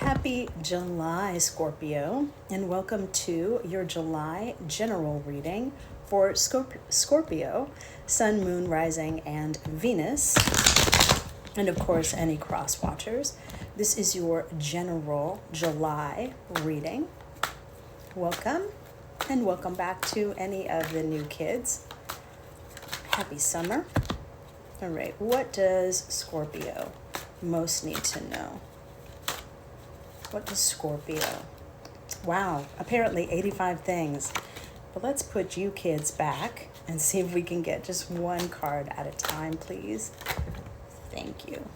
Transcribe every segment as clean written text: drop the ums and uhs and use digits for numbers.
Happy July, Scorpio, and welcome to your July general reading for Scorpio, Sun, Moon, Rising, and Venus, and of course, any cross watchers. This is your general July reading. Welcome, and welcome back to any of the new kids. Happy summer. All right, what does Scorpio most need to know? What is Scorpio? Wow, apparently 85 things. But let's put you kids back and see if we can get just one card at a time, please. Thank you.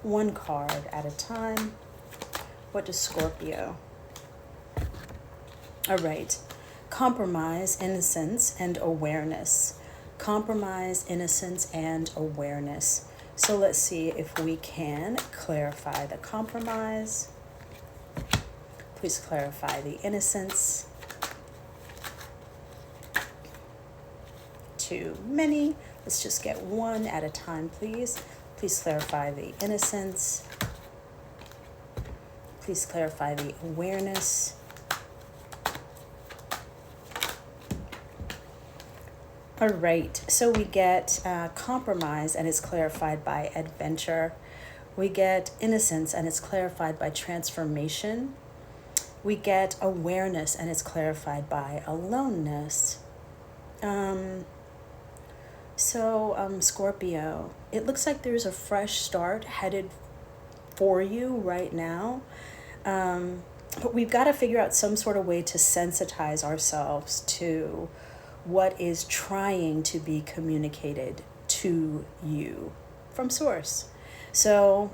One card at a time. What does Scorpio? All right. Compromise, innocence, and awareness. Compromise, innocence, and awareness. So let's see if we can clarify the compromise. Please clarify the innocence. Too many. Let's just get one at a time, please. Please clarify the innocence. Please clarify the awareness. All right, so we get compromise, and it's clarified by adventure. We get innocence, and it's clarified by transformation. We get awareness, and it's clarified by aloneness. Scorpio, it looks like there's a fresh start headed for you right now. But we've got to figure out some sort of way to sensitize ourselves to what is trying to be communicated to you from source. So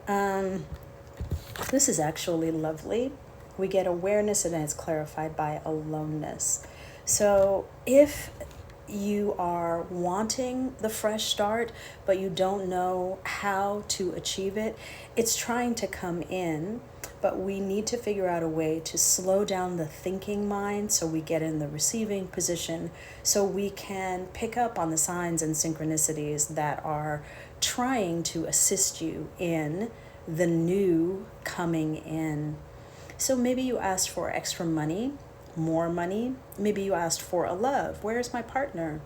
this is actually lovely. We get awareness, and then it's clarified by aloneness. So if you are wanting the fresh start, but you don't know how to achieve it, it's trying to come in, but we need to figure out a way to slow down the thinking mind so we get in the receiving position, so we can pick up on the signs and synchronicities that are trying to assist you in the new coming in. So maybe you asked for extra money, more money. Maybe you asked for a love. Where's my partner?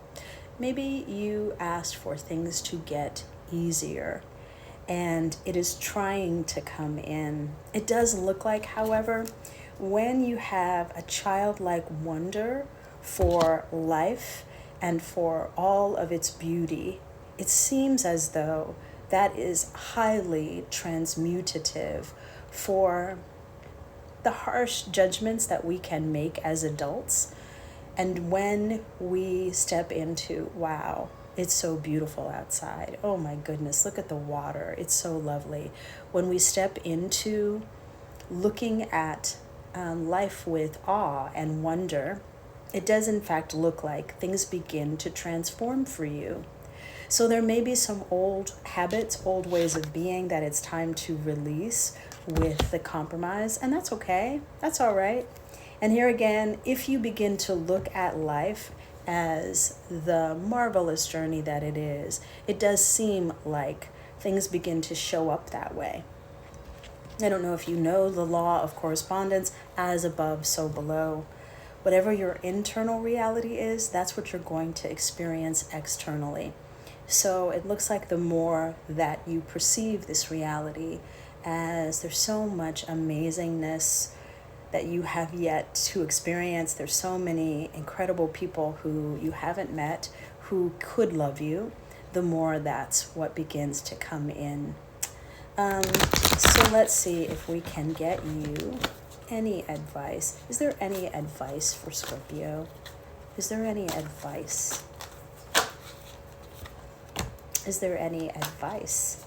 Maybe you asked for things to get easier, and it is trying to come in. It does look like, however, when you have a childlike wonder for life and for all of its beauty, it seems as though that is highly transmutative for the harsh judgments that we can make as adults. And when we step into, wow, it's so beautiful outside. Oh my goodness, look at the water. It's so lovely. When we step into looking at life with awe and wonder, it does in fact look like things begin to transform for you. So there may be some old habits, old ways of being that it's time to release with the compromise, and that's okay. That's all right. And here again, if you begin to look at life as the marvelous journey that it is, it does seem like things begin to show up that way. I don't know if you know the law of correspondence, as above, so below. Whatever your internal reality is, that's what you're going to experience externally. So it looks like the more that you perceive this reality as there's so much amazingness that you have yet to experience. There's so many incredible people who you haven't met who could love you, the more that's what begins to come in. So let's see if we can get you any advice. Is there any advice for Scorpio? Is there any advice? Is there any advice?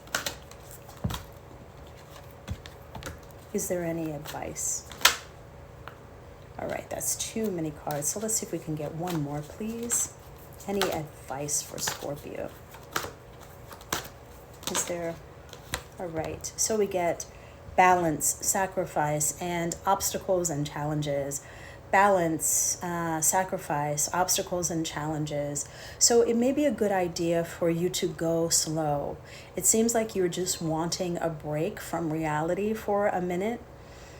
Is there any advice? All right, that's too many cards. So let's see if we can get one more, please. Any advice for Scorpio? Is there? All right, so we get balance, sacrifice, and obstacles and challenges. Balance, sacrifice, obstacles, and challenges. So it may be a good idea for you to go slow. It seems like you're just wanting a break from reality for a minute.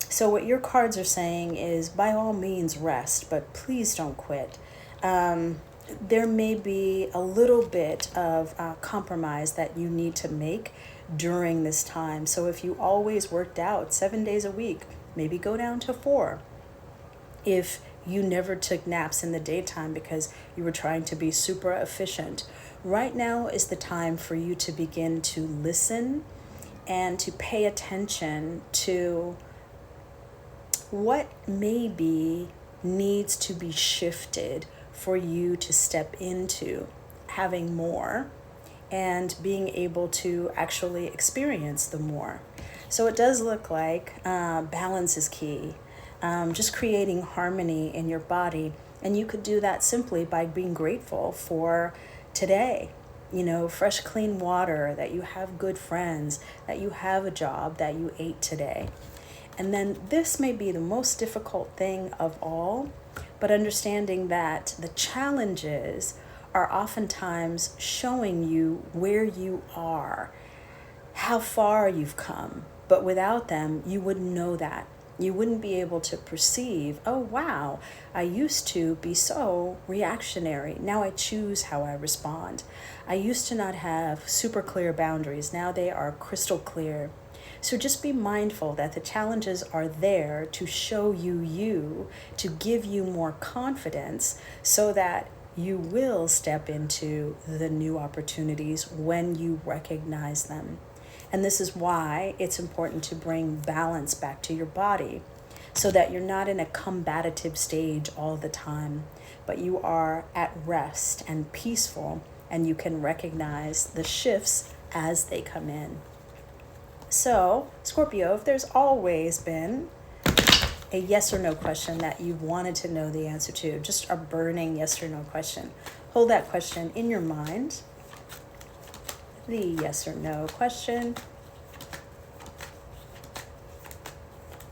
So what your cards are saying is, by all means, rest, but please don't quit. There may be a little bit of compromise that you need to make during this time. So if you always worked out 7 days a week, maybe go down to 4. If you never took naps in the daytime because you were trying to be super efficient, right now is the time for you to begin to listen and to pay attention to what maybe needs to be shifted for you to step into having more and being able to actually experience the more. So it does look like balance is key. Just creating harmony in your body. And you could do that simply by being grateful for today. You know, fresh, clean water, that you have good friends, that you have a job, that you ate today. And then this may be the most difficult thing of all, but understanding that the challenges are oftentimes showing you where you are, how far you've come. But without them, you wouldn't know that. You wouldn't be able to perceive, oh, wow, I used to be so reactionary. Now I choose how I respond. I used to not have super clear boundaries. Now they are crystal clear. So just be mindful that the challenges are there to show you, to give you more confidence so that you will step into the new opportunities when you recognize them. And this is why it's important to bring balance back to your body so that you're not in a combative stage all the time, but you are at rest and peaceful, and you can recognize the shifts as they come in. So, Scorpio, if there's always been a yes or no question that you've wanted to know the answer to, just a burning yes or no question, hold that question in your mind. The yes or no question.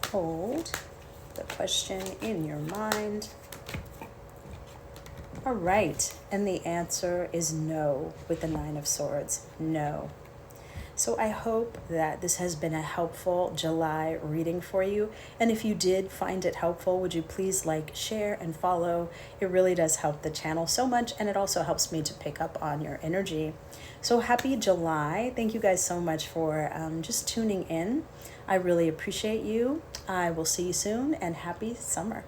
Hold the question in your mind. All right, and the answer is no with the 9 of Swords, no. So I hope that this has been a helpful July reading for you. And if you did find it helpful, would you please like, share, and follow? It really does help the channel so much, and it also helps me to pick up on your energy. So happy July. Thank you guys so much for just tuning in. I really appreciate you. I will see you soon, and happy summer.